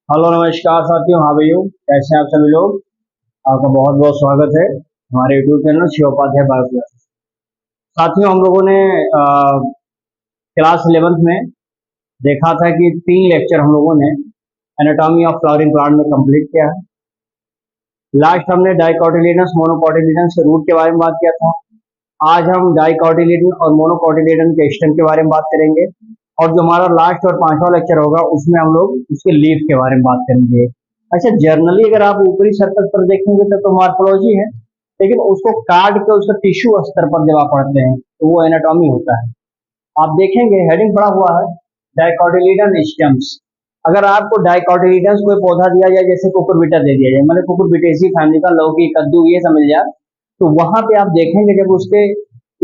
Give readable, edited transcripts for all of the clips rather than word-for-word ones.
Hello नमस्कार साथियों, how are you? कैसे हैं आप सभी लोग? आपका बहुत बहुत स्वागत है हमारे यूट्यूब चैनल शिवोपाध्याय बायोक्लास। साथियों, हम लोगों ने क्लास 11th में देखा था कि 3 लेक्चर हम लोगों ने एनाटॉमी ऑफ फ्लावरिंग प्लांट में कंप्लीट किया है। लास्ट हमने डाइकोटिलेडन्स मोनोकोटिलेडन्स के रूट के बारे में बात किया था। आज हम डाइकोटिलेडन और मोनोकोटिलेडन के स्टेम के बारे में बात करेंगे, और जो हमारा लास्ट और 5वां लेक्चर होगा उसमें हम लोग उसके लीफ के बारे में बात करेंगे। अच्छा, जर्नली अगर आप ऊपरी सरफेस पर देखेंगे तो मॉर्फोलॉजी है, लेकिन उसको काट के उसका टिश्यू स्तर पर जब आप पढ़ते हैं तो वो एनाटॉमी होता है। आप देखेंगे हेडिंग पड़ा हुआ है डाइकोटिलेडन स्टेम्स। अगर आपको डाइकोटिलेडन्स कोई पौधा दिया जाए, जैसे कुकुरबिटा दे दिया जाए, मतलब कुकुरबिटेसी फैमिली का लौकी कद्दू ये समझ जाए, तो वहां पे आप देखेंगे जब उसके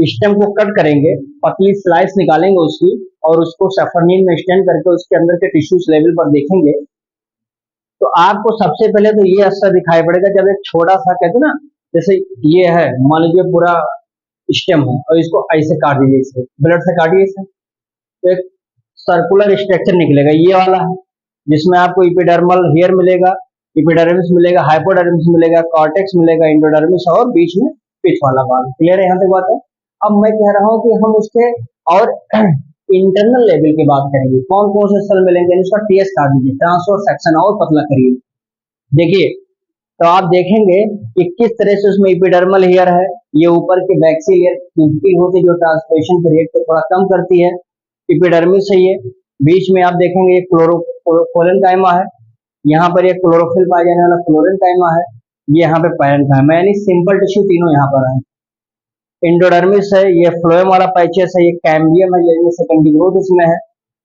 स्टेम को कट करेंगे, पतली स्लाइस निकालेंगे उसकी, और उसको सफरनीन में स्टैंड करके उसके अंदर के टिश्यूज लेवल पर देखेंगे, तो आपको सबसे पहले तो ये असर दिखाई पड़ेगा। जब एक छोटा सा कहते हैं ना, जैसे ये है, मान लीजिए पूरा स्टेम है और इसको ऐसे काट दीजिए, इसे ब्लड से काटिए इसे, तो एक सर्कुलर स्ट्रक्चर निकलेगा, ये वाला है, जिसमें आपको इपिडर्मल हेयर मिलेगा, इपिडर्मिस मिलेगा, हाइपोडर्मिस मिलेगा, कॉर्टेक्स मिलेगा, इंडोडर्मिस, और बीच में पिच वाला भाग। क्लियर है यहाँ तक बात है? अब मैं कह रहा हूँ कि हम उसके और इंटरनल लेवल की बात करेंगे, कौन कौन से सेल मिलेंगे, इसका टीएस काट दीजिए, ट्रांसफर सेक्शन और पतला करिए। देखिए, तो आप देखेंगे कि किस तरह से उसमें इपिडर्मल हेयर है, ये ऊपर के बैक्सी लेयर क्यूटिकल होती है जो ट्रांसलेशन के रेट को थोड़ा कम करती है, इपिडर्मिस है ये। बीच में आप देखेंगे ये क्लोरोफोलेनकाइमा है, यहाँ पर ये क्लोरोफिल पाया जाने वाला फ्लोरेनकाइमा है, ये यहाँ पे पैरेन्काइमा, यानी सिंपल टिश्यू तीनों यहाँ पर है। इंडोडर्मिस है, ये फ्लोएम वाला पैचेस है, ये कैम्बियम है, ये सेकेंडरी ग्रोथ इसमें है।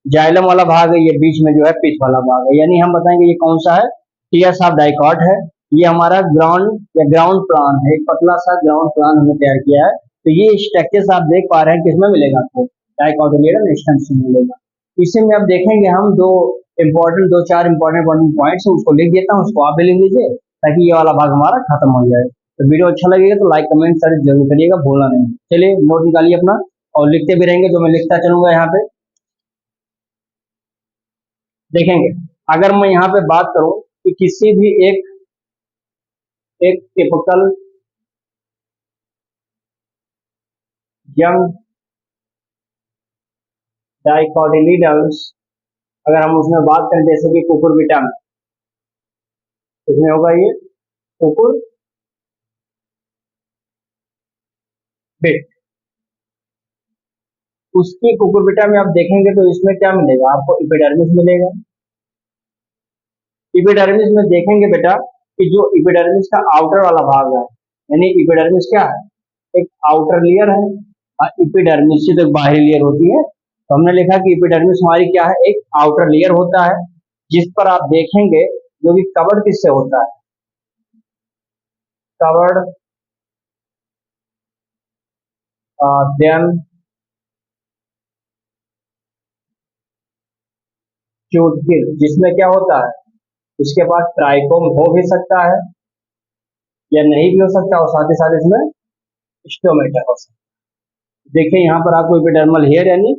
जाइलम वाला भाग है, ये बीच में जो है पिच वाला भाग है, यानी हम बताएंगे ये कौन सा है, टीएस ऑफ डाइकॉट है। ये हमारा ग्राउंड या ग्राउंड प्लान है, एक पतला सा ग्राउंड प्लान हमने तैयार किया है। तो ये स्ट्रक्चर्स आप देख पा रहे हैं, किसमें मिलेगा आपको? डाइकोटिलेडन स्टेम्स में मिलेगा। इसी में अब देखेंगे हम दो चार इंपॉर्टेंट पॉइंट्स, उसको लिख देता हूँ, उसको आप भी लिख लीजिए, ताकि ये वाला भाग हमारा खत्म हो जाए। तो वीडियो अच्छा लगेगा तो लाइक कमेंट शेयर जरूर करिएगा, भूलना नहीं। चलिए नोट निकालिए अपना, और लिखते भी रहेंगे, जो मैं लिखता चलूंगा यहाँ पे। देखेंगे, अगर मैं यहाँ पे बात करूं कि किसी भी एक एक टिपिकल यंग डाइकोटिलीडन्स, अगर हम उसमें बात करें जैसे कि कुकुरबिटा में, इसमें होगा ये कुकुर बिट। उसकी कुकुरबिटा में आप देखेंगे तो इसमें क्या मिलेगा आपको? इपिडर्मिस मिलेगा। इपिडर्मिस में देखेंगे बेटा कि जो इपिडर्मिस का आउटर वाला भाग है, यानी इपिडर्मिस क्या है? एक आउटर लेयर है, और इपिडर्मिस से तो एक बाहरी लेयर होती है। तो हमने लिखा कि इपिडर्मिस हमारी क्या है? एक आउटर लेयर होता है, जिस पर आप देखेंगे जो कि कवर्ड किससे होता है? कवर्ड देन क्यूटिकल, जिसमें क्या होता है? उसके पास ट्राइकोम हो भी सकता है या नहीं भी हो सकता, और साथ ही साथ इसमें स्टोमेटा हो सकता है। देखिए यहाँ पर आपको एपिडर्मल हेयर, यानी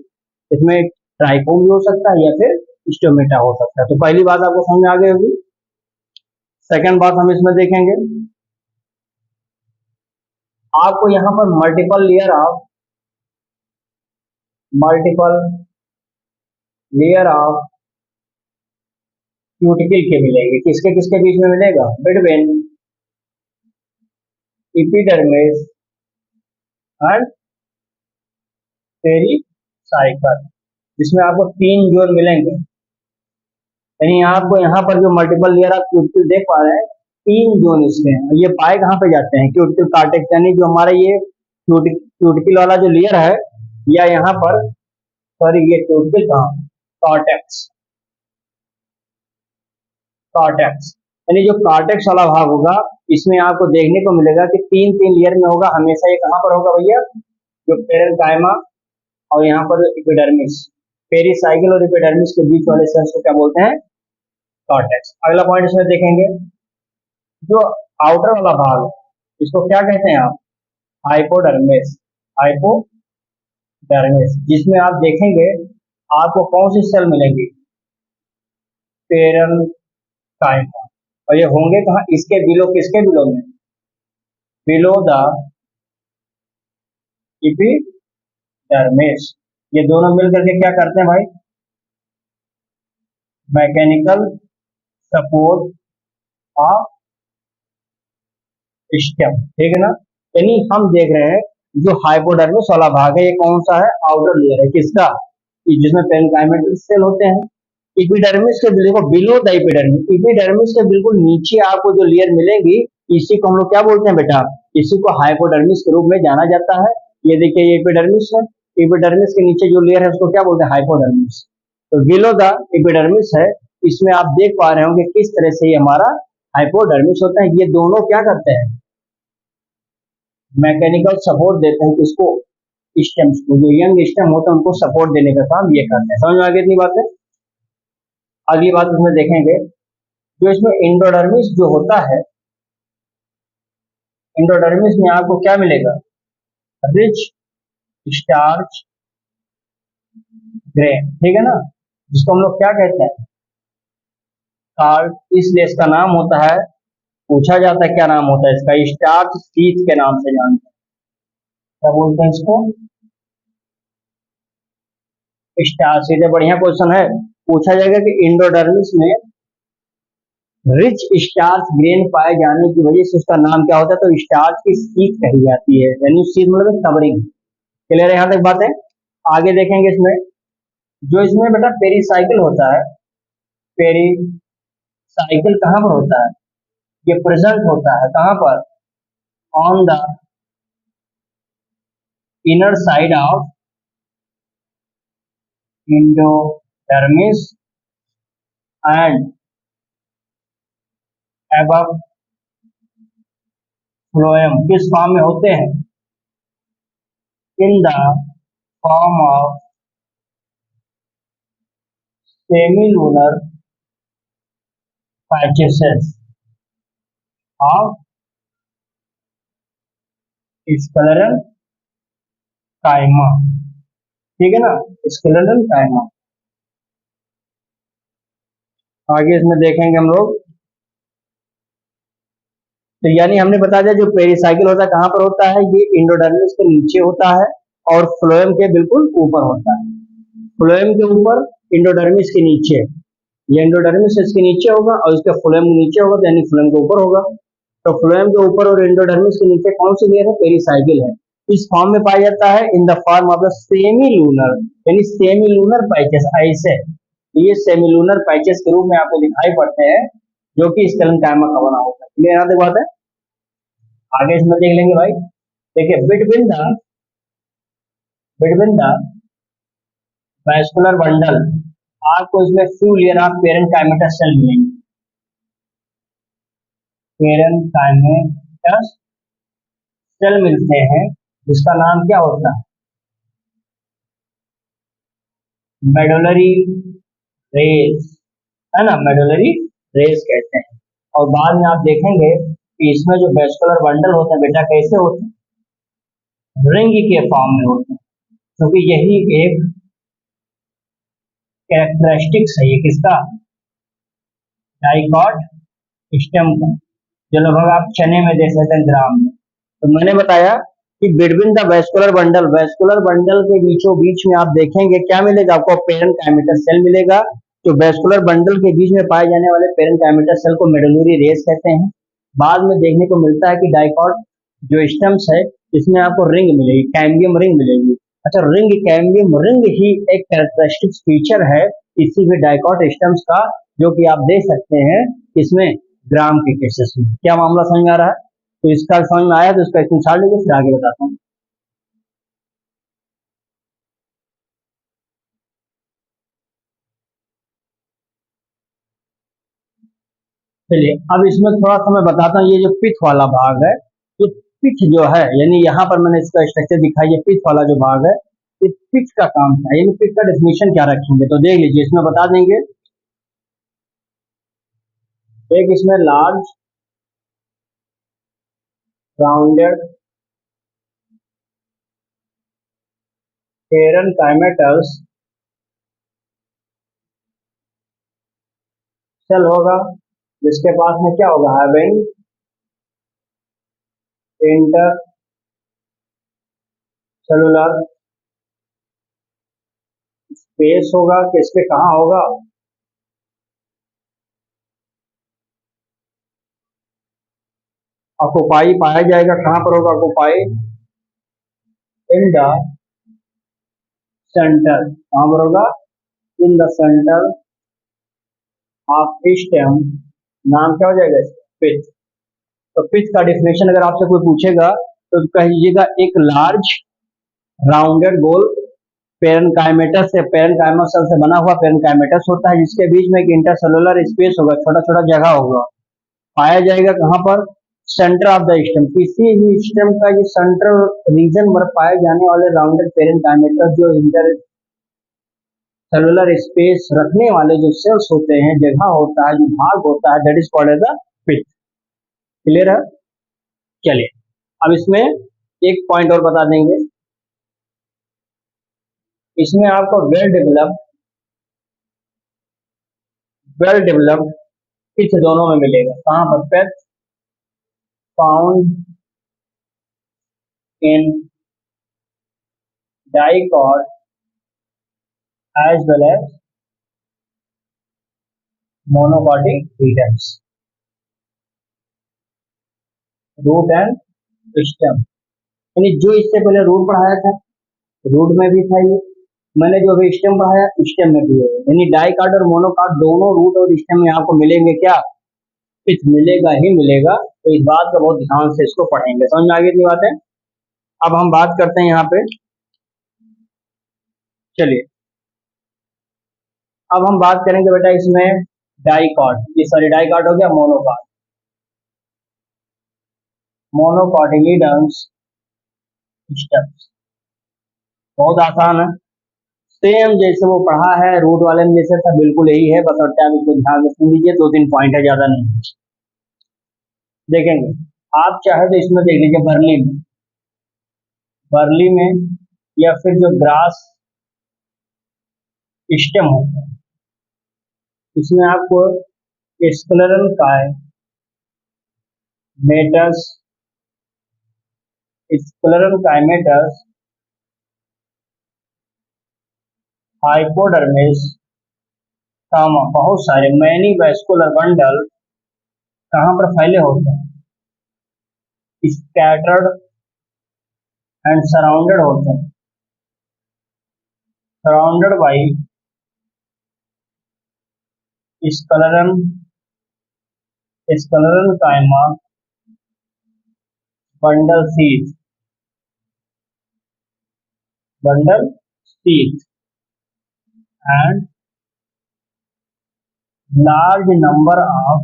इसमें ट्राइकोम भी हो सकता है या फिर स्टोमेटा हो सकता है। तो पहली बात आपको समझ में आ गई होगी। सेकंड बात हम इसमें देखेंगे, आपको यहाँ पर मल्टीपल लेयर ऑफ क्यूटिकल के मिलेंगे। किसके किसके बीच में मिलेगा? बिटवीन एपिडर्मिस एंड पेरिसाइकल, जिसमें आपको 3 जोन मिलेंगे। यानी आपको यहाँ पर जो मल्टीपल लेयर आप क्यूटिकल देख पा रहे हैं, 3 जोन इसके हैं। ये पाए कहाँ पे जाते हैं? क्यूटिकल कार्टेक्स, यानी जो हमारा ये क्यूटिकल वाला जो लेयर है, या यहाँ पर, सॉरी, ये क्यूटिकल कहाँ, कॉर्टेक्स, कॉर्टेक्स, यानी जो कॉर्टेक्स वाला भाग होगा, इसमें आपको देखने को मिलेगा कि 3 3 लेयर में होगा हमेशा। ये कहाँ पर होगा भैया? जो पेरेन्काइमा और यहाँ पर एपिडर्मिस, पेरिसाइकिल और एपिडर्मिस के बीच वाले सेल्स को क्या बोलते हैं? कॉर्टेक्स। अगला पॉइंट इसमें देखेंगे, जो आउटर वाला भाग है, इसको क्या कहते हैं आप? हाइपोडर्मिस, हाइपोडर्मिस, जिसमें आप देखेंगे आपको कौन सी सेल मिलेंगी? पेरन कायमा। और ये होंगे कहाँ, इसके बिलो, किसके बिलो में, बिलो द एपिडर्मिस। ये दोनों मिल करके क्या करते हैं भाई, मैकेनिकल सपोर्ट ऑफ स्टेम, ठीक है ना। यानी हम देख रहे हैं जो हाइपोडर्मिस वाला भाग है, ये कौन सा है, आउटर लेयर है किसका, कि जिसमें पेरेन्काइमल सेल होते हैं। इपिडर्मिस के देखो, बिलो द एपिडर्मिस, एपिडर्मिस के बिल्कुल नीचे आपको जो लेयर मिलेगी, इसी को हम लोग क्या बोलते हैं बेटा, इसी को हाइपोडर्मिस के रूप में जाना जाता है। ये देखिए, ये एपिडर्मिस है, एपिडर्मिस के नीचे जो लेयर है उसको क्या बोलते हैं, हाइपोडर्मिस। तो बिलो द एपिडर्मिस है, इसमें आप देख पा रहे होंगे किस तरह से ये हमारा हाइपोडर्मिस होता है। ये दोनों क्या करते हैं, मैकेनिकल सपोर्ट देते हैं किसको, स्टेम्स को, जो यंग स्टेम होते हैं उनको सपोर्ट देने का काम ये करते हैं। समझ में आ गई इतनी बात है। अगली बात इसमें देखेंगे, जो इसमें एंडोडर्मिस जो होता है, एंडोडर्मिस में आपको क्या मिलेगा, रिच स्टार्च ग्रेन, ठीक है ना, जिसको हम लोग क्या कहते हैं, कार्ड, इसलिए इसका नाम होता है, पूछा जाता है क्या नाम होता है इसका, स्टार्च शीट के नाम से जानते हैं, क्या बोलते हैं इसको, स्टार्च शीट। बढ़िया क्वेश्चन है, पूछा जाएगा कि एंडोडर्मिस में रिच स्टार्च ग्रेन पाए जाने की वजह से उसका नाम क्या होता है, तो स्टार्च की शीट कही जाती है, यानी शीट मतलब कवरिंग। क्लियर है यहाँ तक बात है। आगे देखेंगे इसमें, जो इसमें बेटा पेरीसाइकिल होता है, पेरीसाइकिल कहाँ पर होता है, ये प्रेजेंट होता है कहाँ पर, on the inner side of endodermis and above phloem, किस फॉर्म में होते हैं, in the form of semilunar patches of sclerenchyma, ठीक है ना, स्क्लेरल काइमा। आगे इसमें देखेंगे हम लोग, तो यानी हमने बता दिया जो पेरिसाइकिल होता है कहाँ पर होता है, ये इंडोडर्मिस के नीचे होता है और फ्लोएम के बिल्कुल ऊपर होता है, फ्लोएम के ऊपर, इंडोडर्मिस के नीचे। ये इंडोडर्मिस इसके नीचे होगा और इसका फ्लोएम नीचे होगा, तो यानी फ्लोएम के ऊपर होगा। तो फ्लोएम के ऊपर और इंडोडर्मिस के नीचे कौन सी लेयर है, पेरिसाइकिल है। इस फॉर्म में पाया जाता है इन the form of the semilunar, यानी सेमीलूनर पैचेस, ऐसे ये सेमीलूनर पैचेस के रूप में आपको दिखाई पड़ते हैं, जो कि स्केलेंकाइमा का बना होता है। क्लियर यहाँ तक बात है। आगे इसमें देख लेंगे भाई, देखिए बिटवीन द वैस्कुलर बंडल, आपको इसमें फ्यू लेयर ऑफ पेरेन्काइमेटस सेल मिलेंगे, पेरेन्काइमेटस सेल मिलते हैं, जिसका नाम क्या होता है, मेडुलरी रेस, है ना, मेडुलरी रेस कहते हैं। और बाद में आप देखेंगे कि इसमें जो वेस्कुलर बंडल होते हैं बेटा कैसे होते हैं, रिंग के फॉर्म में होते हैं, क्योंकि यही एक कैरेक्टरिस्टिक्स है ये किसका, डाइकॉट स्टेम का, जो लगभग आप चने में देख सकते हैं, ग्राम में। तो मैंने बताया कि बिटवीन द वेस्कुलर बंडल के बीचों बीच में आप देखेंगे क्या मिलेगा आपको, पेरेन्काइमेटस सेल मिलेगा। जो वेस्कुलर बंडल के बीच में पाए जाने वाले पेरेन्काइमेटस सेल को मेडुलरी रेस कहते हैं। बाद में देखने को मिलता है कि डाइकॉट जो स्टेम्स है, इसमें आपको रिंग मिलेगी, कैम्बियम रिंग मिलेगी। अच्छा, रिंग, कैम्बियम रिंग ही एक कैरेक्टरिस्टिक फीचर है किसी भी डाइकॉट स्टेम्स का, जो कि आप देख सकते हैं इसमें ग्राम के केसेस में। क्या मामला समझ में आ रहा है। तो इसका समझ में आया तो इसका स्क्रीनशॉट लीजिए, फिर आगे बताता हूँ। चलिए, अब इसमें थोड़ा सा मैं बताता हूँ, ये जो पिथ वाला भाग है, ये पिथ जो है, यानी यहाँ पर मैंने इसका स्ट्रक्चर दिखाई, ये पिथ वाला जो भाग है, ये पिथ का काम क्या है, यानी पिथ का डेफिनेशन क्या रखेंगे, तो देख लीजिए इसमें बता देंगे। एक इसमें लार्ज राउंडेड पेरेन्काइमेटस सेल होगा, जिसके पास में क्या होगा, हैविंग इंटर सेलुलर स्पेस होगा, किसके कहाँ होगा, ऑक्युपाई पाया जाएगा, कहाँ पर होगा ऑक्युपाई, इन द सेंटर, कहाँ पर होगा, in the centre of stem, नाम क्या हो जाएगा, पिच। तो पिच का डिफिनेशन अगर आपसे कोई पूछेगा तो कहिएगा एक लार्ज राउंडेड गोल पेरेनकाइमेटस से, पेरेनकाइमा सेल से बना हुआ पेरेनकाइमेटस होता है, जिसके बीच में एक इंटरसेलुलर स्पेस होगा, छोटा छोटा जगह होगा, पाया जाएगा कहाँ पर, सेंटर ऑफ द स्टेम, किसी भी स्टेम का ये सेंट्रल रीजन पर पाए जाने वाले राउंडेड पेरेनकाइमेटस जो इंटर सेलुलर स्पेस रखने वाले जो सेल्स होते हैं, जगह होता है, जो भाग होता है, that is called as the pitch. Clear है? चलिए अब इसमें एक पॉइंट और बता देंगे, इसमें आपको वेल डेवलप्ड पिच दोनों में मिलेगा, कहाँ पर, pith found in dicot as well as monocotyledons, root and stem. यानी जो इससे पहले रूट पढ़ाया था, रूट में भी था ये, मैंने जो अभी स्टेम पढ़ाया स्टेम में भी है, यानी डाइकाट और मोनोकाट दोनों रूट और स्टेम में आपको मिलेंगे, क्या, पिच मिलेगा ही मिलेगा। तो इस बात का बहुत ध्यान से इसको पढ़ेंगे, समझ में आ गई बात है। अब हम बात करते हैं यहाँ पे, चलिए अब हम बात करेंगे बेटा इसमें डाइकॉट, ये सॉरी डाइकॉट हो गया, मोनोकाट, मोनोकॉटिलिडन्स स्टेम्स, बहुत आसान है, सेम जैसे वो पढ़ा है रूट वाले में जैसे था, बिल्कुल यही है, बस और आप इसको ध्यान से सुन लीजिए, 2-3 पॉइंट है, ज्यादा नहीं देखेंगे। आप चाहे तो इसमें देख लीजिए बर्ली में या फिर जो ग्रास स्टेम होता है, इसमें आपको स्क्लेरल काइमेटस, स्क्लेरल काइमेटस, हाइपोडर्मिस, बहुत सारे मैनी वैस्कुलर बंडल कहाँ पर फैले होते हैं, स्कैटर्ड एंड सराउंडेड होते हैं, surrounded by scleral, sclerenchyma bundle sheath, bundle sheath and large number of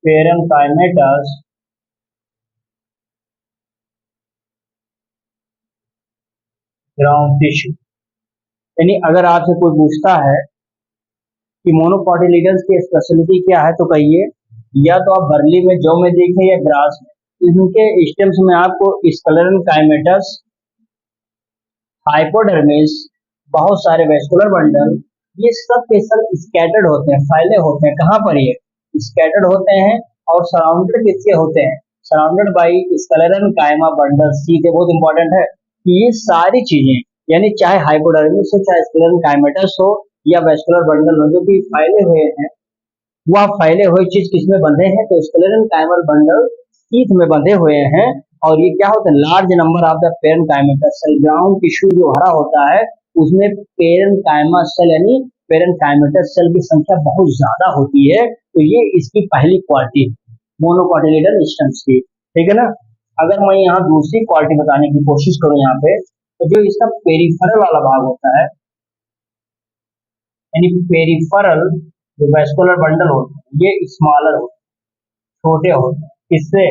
parenchymatous ground tissue. यानी अगर आपसे कोई पूछता है कि मोनोकॉटिलिडन्स की स्पेशलिटी क्या है, तो कहिए या तो आप बर्ली में, जौ में देखें या ग्रास में, इनके स्टेम्स में आपको स्क्लेरल काइमेटस, हाइपोडर्मिस, बहुत सारे वेस्कुलर बंडल, ये सब के सब स्कैटर्ड होते हैं, फैले होते हैं, कहाँ पर ये स्कैटर्ड होते हैं, और सराउंडेड किससे होते हैं, surrounded by sclerenchyma bundle sheath, बहुत इंपॉर्टेंट है कि ये सारी चीजें, यानी चाहे हाइपोडर्मिस हो, चाहे स्क्लेरल काइमेटस हो या वेस्कुलर बंडल हो, जो भी फैले हुए हैं, वह फैले हुए चीज किसमें बंधे हैं, तो स्क्लेरल काइमल बंडल शीथ में बंधे हुए हैं। और ये क्या होता है, large number of the parenchymatous cell, ground tissue जो हरा होता है उसमें पेरेनकाइमा सेल यानी पेरेनकाइमेटस सेल की संख्या बहुत ज्यादा होती है। तो ये इसकी पहली क्वालिटी है मोनोकॉटिलिडन स्टेम्स की, ठीक है ना। अगर मैं यहाँ दूसरी क्वालिटी बताने की कोशिश करूँ यहाँ पे, तो जो इसका पेरिफेरल वाला भाग होता है, यानी पेरिफेरल जो वेस्कुलर बंडल होते हैं, ये स्मॉलर होते हैं, छोटे होते हैं, किससे,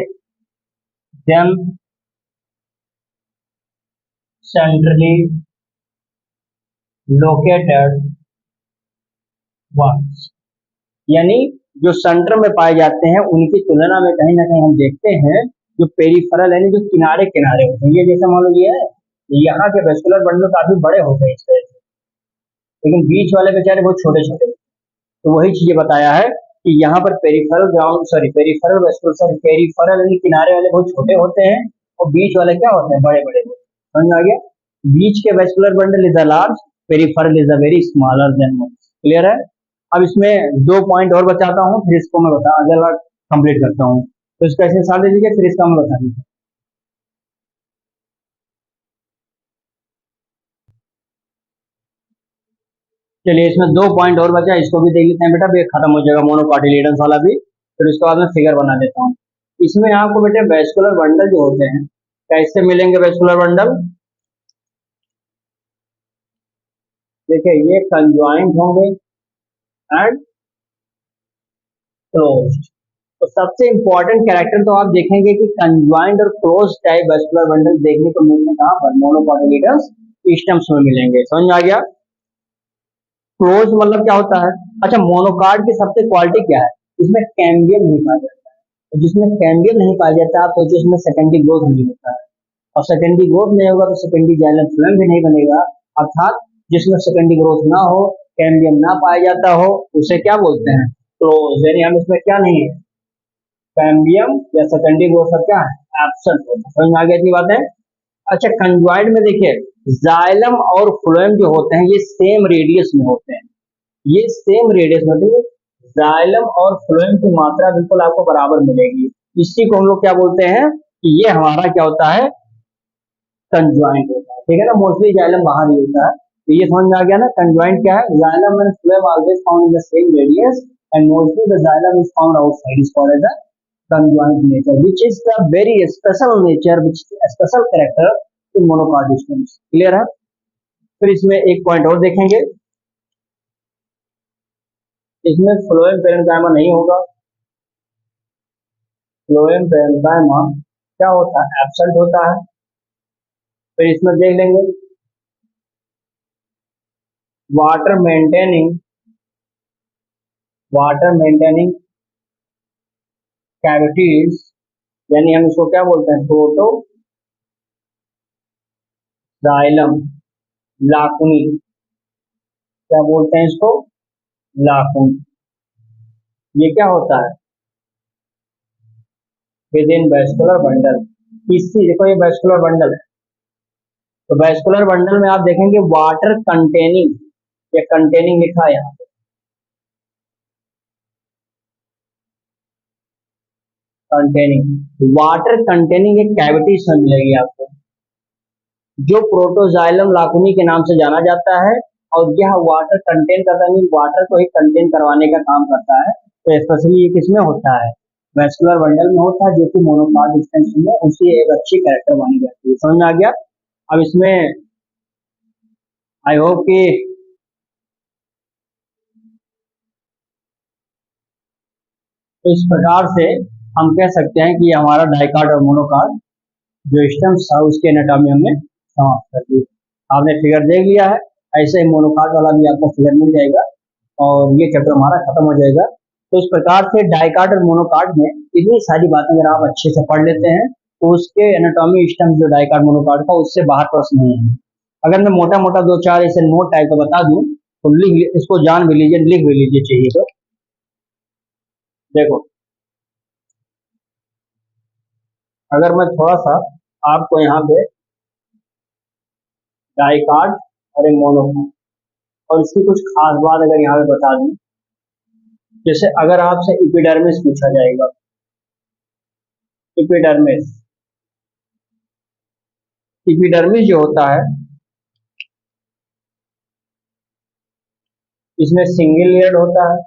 देन सेंट्रली लोकेटेड वंस, यानी जो सेंटर में पाए जाते हैं उनकी तुलना में कहीं ना कहीं हम देखते हैं जो पेरिफेरल यानी जो किनारे किनारे होते हैं, ये जैसे मान लो ये है, यहाँ के वेस्कुलर बंडल काफी बड़े होते हैं इस तरह से, लेकिन बीच वाले बेचारे बहुत छोटे छोटे, तो वही चीजें बताया है कि यहाँ पर पेरिफेरल वेस्कुलर पेरिफेरल यानी किनारे वाले बहुत छोटे होते हैं और बीच वाले क्या होते हैं, बड़े बड़े। समझ में आ गया? बीच के vascular bundle is a large, peripheral is a very smaller than most. Clear है? अब इसमें 2 पॉइंट और बताता हूँ, फिर इसको मैं अगला कंप्लीट करता हूँ। तो इसका ऐसे साथ दे दीजिए, फिर इसका मैं बता दीजिए। चलिए, इसमें 2 पॉइंट और बचा, इसको भी देख लेते हैं बेटा, फिर खत्म हो जाएगा मोनोकॉटिलिडन्स वाला भी। फिर उसके बाद मैं फिगर बना देता हूँ। इसमें आपको बेटे वेस्कुलर बंडल जो होते हैं, कैसे मिलेंगे वेस्कुलर बंडल? देखिए, ये कंजॉइंट होंगे एंड क्लोज्ड। तो सबसे इंपॉर्टेंट कैरेक्टर तो आप देखेंगे कि कंजॉइंट और क्लोज टाइप वेस्कुलर बंडल देखने को मिलते हैं कहाँ पर? मोनोकॉटिलिडन्स स्टेम्स में मिलेंगे। समझ में आ गया? क्लोज मतलब क्या होता है? अच्छा, मोनोकार्ड की सबसे क्वालिटी क्या है? इसमें कैम्बियम नहीं पाया जाता है। तो जिसमें कैम्बियम नहीं पाया जाता, आप सोचिए उसमें सेकेंडरी ग्रोथ नहीं होता है, और सेकेंडरी ग्रोथ नहीं होगा तो सेकेंडरी जाइलम फ्लोएम भी नहीं बनेगा। अर्थात जिसमें सेकेंडरी ग्रोथ ना हो, कैम्बियम ना पाया जाता हो, उसे क्या बोलते हैं? क्लोज। यानी हम इसमें क्या नहीं है, कैम्बियम या सेकेंडरी ग्रोथ का क्या है? एब्सेंट होता है। समझ में आ गया इतनी बात है? अच्छा, कंजॉइंट में देखिए, जाइलम और फ्लोएम जो होते हैं ये सेम रेडियस में होते हैं, ये सेम रेडियस में होते हैं। जाइलम और फ्लोएम की मात्रा बिल्कुल आपको बराबर मिलेगी। इसी को हम लोग क्या बोलते हैं कि ये हमारा क्या होता है? कंजॉइंट होता है। ठीक है ना? मोस्टली जाइलम बाहर ही होता है। तो ये समझ में आ गया ना, कंजॉइंट क्या है? Xylem and phloem always found in the same radius and mostly the xylem is found outside, is called as a conjoint nature, which is the very special nature, which is a special character in monocard stems. Clear है? फिर इसमें एक point और देखेंगे, इसमें phloem parenchyma नहीं होगा। Phloem parenchyma क्या होता है? एब्सेंट होता है। फिर इसमें देख लेंगे वाटर मेंटेनिंग कैविटीज, यानी हम इसको क्या बोलते हैं? प्रोटोजाइलम लाकुनी। क्या बोलते हैं इसको? लाकुनी। ये क्या होता है? With in vascular bundle. इसी देखो, ये वेस्कुलर बंडल है, तो वेस्कुलर बंडल में आप देखेंगे वाटर कंटेनिंग, या कंटेनिंग लिखा है यहाँ पे, कंटेनिंग, वाटर कंटेनिंग एक कैविटी इसमें मिलेगी आपको, जो प्रोटोजाइलम लाकुनी के नाम से जाना जाता है। और यह वाटर कंटेन करता है, वाटर को ही कंटेन करवाने का काम करता है। तो स्पेशली ये किसमें होता है? वेस्कुलर बंडल में होता है, जो कि मोनोकार्ड स्टेम्स में उसी एक अच्छी कैरेक्टर मानी जाती है। समझ में आ गया? अब इसमें आई होप कि इस प्रकार से हम कह सकते हैं कि हमारा डाइकार्ड और मोनोकार्ड जो स्टेम्स था उसके एनाटॉमी हमने समाप्त कर दी। आपने फिगर देख लिया है, ऐसे ही मोनोकार्ड वाला भी आपको फिगर मिल जाएगा और ये चैप्टर हमारा खत्म हो जाएगा। तो इस प्रकार से डाइकार्ड और मोनोकार्ड में इतनी सारी बातें अगर आप अच्छे से पढ़ लेते हैं तो उसके एनाटॉमी स्टेम्स जो डाइकार्ड मोनोकार्ड का, उससे बाहर प्रश्न नहीं है। अगर मैं मोटा मोटा 2-4 ऐसे नोट टाइप का बता दूं तो इसको जान भी लीजिए, लिख भी लीजिए चाहिए तो। देखो, अगर मैं थोड़ा सा आपको यहाँ पे डाइकार्ड और एक मोनोकार्ड और इसकी कुछ खास बात अगर यहाँ पे बता दूं, जैसे अगर आपसे इपिडर्मिस पूछा जाएगा, इपिडर्मिस, इपिडर्मिस जो होता है इसमें सिंगल लेयर्ड होता है,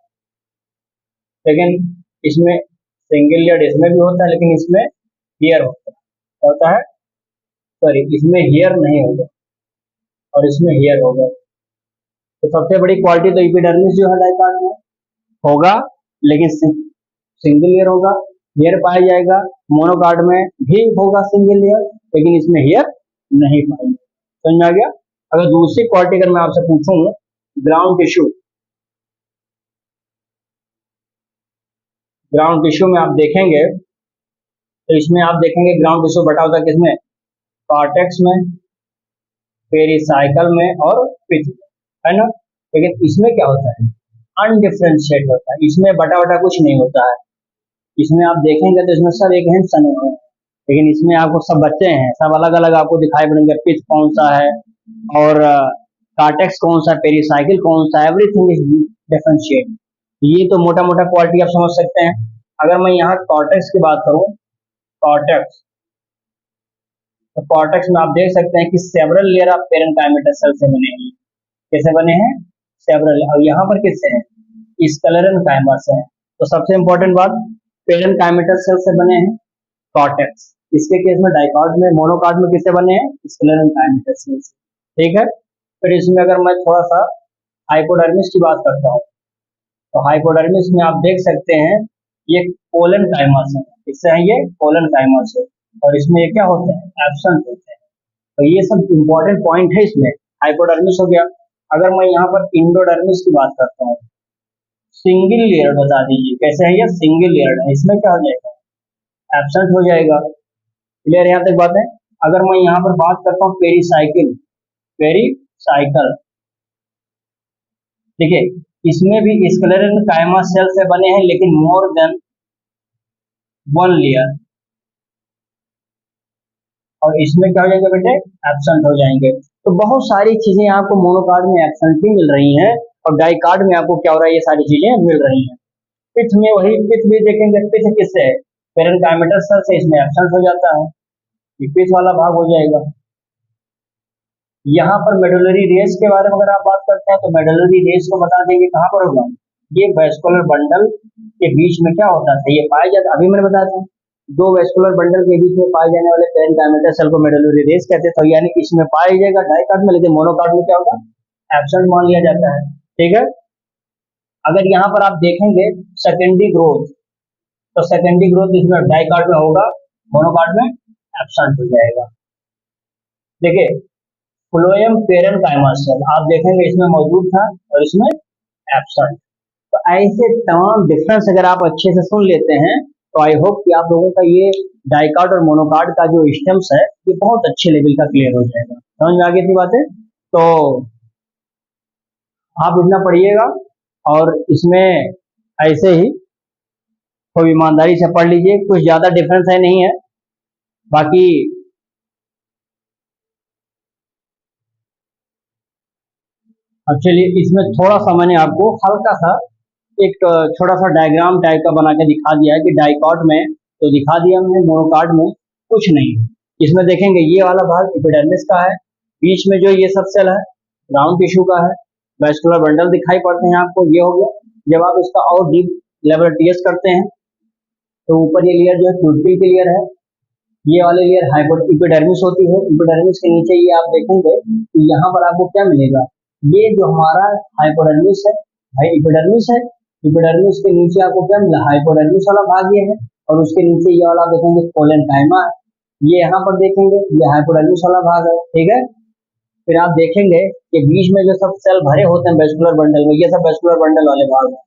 लेकिन इसमें सिंगल लेयर्ड इसमें भी होता है, लेकिन इसमें हेयर होता है, सॉरी इसमें हेयर नहीं होगा और इसमें हेयर होगा। तो सबसे बड़ी क्वालिटी तो इपिडर्मिस जो है डाइकार्ड में होगा, लेकिन सिंगल लेयर होगा, हेयर पाया जाएगा। मोनोकार्ड में भी होगा सिंगल लेयर, लेकिन इसमें हेयर नहीं पाएंगे। समझ में आ गया? अगर दूसरी क्वालिटी अगर मैं आपसे पूछूं, ग्राउंड टिश्यू, ग्राउंड टिश्यू में आप देखेंगे तो इसमें आप देखेंगे ग्राउंड टिश्यू बटा होता है किसमें? कॉर्टेक्स में, पेरिसाइकल में और पिथ में, है ना? लेकिन इसमें क्या होता है? अनडिफरेंशिएट होता है, इसमें बटा बटा कुछ नहीं होता है। इसमें आप देखेंगे तो इसमें सब एक हैं सने हुए हैं, लेकिन इसमें आपको सब बच्चे हैं, सब अलग अलग आपको दिखाई पड़ेंगे, पिच कौन सा है और कार्टेक्स कौन सा है, पेरीसाइकिल कौन सा है, एवरीथिंग इज डिफरेंशिएट। ये तो मोटा मोटा क्वालिटी आप समझ सकते हैं। अगर मैं यहाँ कॉर्टेक्स की बात करूँ, कॉर्टेक्स, तो कॉर्टेक्स में आप देख सकते हैं कि सेवरल लेयर ऑफ पेरेन्काइमेटल सेल से बने हैं। कैसे बने हैं? सेवरल। और यहाँ पर किससे हैं? स्क्लेरेन्काइमा से हैं। तो सबसे इंपॉर्टेंट बात, पेरेन्काइमेटल सेल से बने हैं कॉर्टेक्स। इसके केस में डाइकॉट में, मोनोकॉट में किससे बने हैं? स्क्लेरेन्काइमेटल सेल से। ठीक है। फिर इसमें अगर मैं थोड़ा सा हाइपोडर्मिस की बात करता हूँ, तो हाइपोडर्मिस में आप देख सकते हैं ये कोलन काइमस है। इससे है ये कोलन काइमस है, और इसमें ये क्या होते हैं? एब्सेंट होते हैं। तो ये सब इंपॉर्टेंट पॉइंट है इसमें। हाइपोडर्मिस हो गया। अगर मैं यहाँ पर इंडोडर्मिस की बात करता हूँ, सिंगल लेयर बता दीजिए, कैसे है ये? सिंगल लेयर है। इसमें क्या हो जाएगा? एब्सेंट हो जाएगा। क्लियर यहाँ तक बात है? अगर मैं यहाँ पर बात करता हूँ पेरीसाइकिल, पेरीसाइकल, देखिए इसमें भी स्क्लेरेन्काइमा सेल से बने हैं, लेकिन मोर देन वन लेयर, और इसमें क्या हो जाएगा बेटे? एब्सेंट हो जाएंगे। तो बहुत सारी चीजें आपको मोनोकार्ड में एब्सेंट भी मिल रही हैं, और डाइकार्ड में आपको क्या हो रहा है? ये सारी चीजें मिल रही हैं। पिथ में वही, पिथ भी देखेंगे, पिथ किससे है? पेरेन्काइमेटल सेल से, इसमें एब्सेंट हो जाता है, ये पिथ वाला भाग हो जाएगा। यहाँ पर मेडुलरी रेस के बारे में अगर आप बात करते हैं, तो मेडुलरी रेस को बता देंगे कहाँ पर होगा? ये वेस्कुलर बंडल के बीच में क्या होता है? ये पाया जाता, अभी मैंने बताया था, दो वेस्कुलर बंडल के बीच में पाए जाने वाले पेरेन्काइमेटल सेल को मेडुलरी रेस कहते हैं। तो यानी कि इसमें पाया जाएगा डाइकार्ड में, लेकिन मोनोकार्ड में क्या होगा? एब्सेंट मान लिया जाता है। ठीक है। अगर यहाँ पर आप देखेंगे सेकेंडरी ग्रोथ, तो सेकेंडरी ग्रोथ इसमें डाइकार्ड में होगा, मोनोकार्ड में एब्सेंट हो जाएगा। देखिए फ्लोएम पेरेन्काइमा सेल आप देखेंगे इसमें मौजूद था, और इसमें एब्सेंट। तो ऐसे तमाम डिफरेंस अगर आप अच्छे से सुन लेते हैं, तो आई होप कि आप लोगों का ये डाइकार्ड और मोनोकार्ड का जो स्टेम्स है, ये बहुत अच्छे लेवल का क्लियर हो जाएगा। समझ में आ गई थी बातें? तो आप इतना पढ़िएगा, और इसमें ऐसे ही खूब ईमानदारी से पढ़ लीजिए, कुछ ज्यादा डिफरेंस है नहीं है। बाकी एक्चुअली इसमें थोड़ा सा मैंने आपको हल्का सा एक छोटा सा डायग्राम टाइप का बना के दिखा दिया है कि डाइकॉट में तो दिखा दिया हमने, मोनोकार्ड में कुछ नहीं। इसमें देखेंगे ये वाला भाग एपिडर्मिस का है, बीच में जो ये सब सेल है ग्राउंड टिश्यू का है, वेस्कुलर बंडल दिखाई पड़ते हैं आपको, ये हो गया। जब आप इसका और डीप लेवल टेस्ट करते हैं, तो ऊपर ये लेयर जो है क्यूटिकल की लेयर है, ये वाली लेयर एपिडर्मिस होती है। एपिडर्मिस के नीचे ये आप देखेंगे कि यहाँ पर आपको क्या मिलेगा? ये जो हमारा हाइपोडर्मिस है, भाई एपिडर्मिस है, एपिडर्मिस के नीचे आपको क्या मिला? हाइपोडर्मिस वाला भाग ये है, और उसके नीचे ये वाला देखेंगे कोलेनकाइमा है, ये यहाँ पर देखेंगे ये हाइपोडर्मिस वाला भाग है। ठीक है। फिर आप देखेंगे कि बीच में जो सब सेल भरे होते हैं वेस्कुलर बंडल में, ये सब वेस्कुलर बंडल वाले भाग हैं।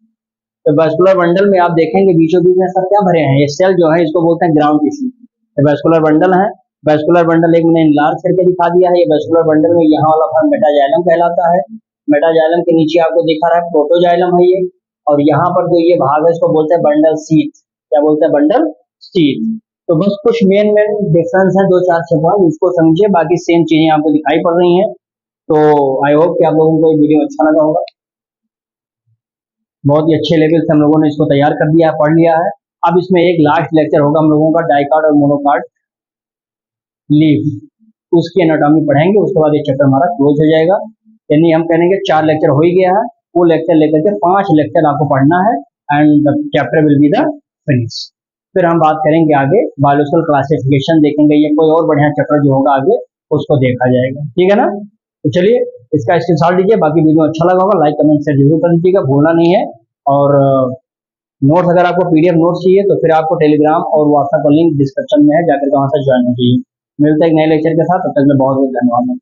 तो वेस्कुलर बंडल में आप देखेंगे बीचों बीच में सब क्या भरे हैं? ये सेल जो है इसको बोलते हैं ग्राउंड टिश्यू। वेस्कुलर बंडल है, वेस्कुलर बंडल एक मैंने लार्ज करके दिखा दिया है। ये वेस्कुलर बंडल में यहाँ वाला भाग मेटाजाइलम कहलाता है। मेटाजाइलम के नीचे आपको दिखा रहा है प्रोटोजाइलम है ये, और यहाँ पर जो ये भाग है इसको बोलते हैं बंडल शीथ। क्या बोलते हैं? Bundle sheath. तो बस कुछ मेन मेन डिफरेंस है, दो चार छह पॉइंट, इसको समझिए, बाकी सेम चीजें आपको दिखाई पड़ रही हैं। तो आई होप कि आप लोगों को ये वीडियो अच्छा लगा होगा। बहुत ही अच्छे लेवल से हम लोगों ने इसको तैयार कर दिया है, पढ़ लिया है। अब इसमें एक लास्ट लेक्चर होगा हम लोगों का डाइकार्ड और मोनोकार्ड लीफ, उसकी एनाटॉमी पढ़ेंगे, उसके बाद ये चैप्टर हमारा क्लोज हो जाएगा। यानी हम कहेंगे 4 लेक्चर हो ही गया है, वो लेक्चर लेकर के 5 लेक्चर आपको पढ़ना है, and chapter will be the finish. फिर हम बात करेंगे आगे बायोलॉजिकल क्लासिफिकेशन देखेंगे, ये कोई और बढ़िया चैप्टर जो होगा आगे उसको देखा जाएगा। ठीक है ना? तो चलिए इसका स्क्रीनशॉट लीजिए, बाकी वीडियो अच्छा लगा होगा लाइक कमेंट शेयर जरूर कर दीजिएगा, भूलना नहीं है। और नोट्स अगर आपको पीडीएफ नोट्स चाहिए तो फिर आपको टेलीग्राम और व्हाट्सएप का लिंक डिस्क्रिप्शन में है, जाकर के वहां से ज्वाइन हो जाइए। मिलते हैं एक नए लेक्चर के साथ, तब तक मैं बहुत बहुत धन्यवाद।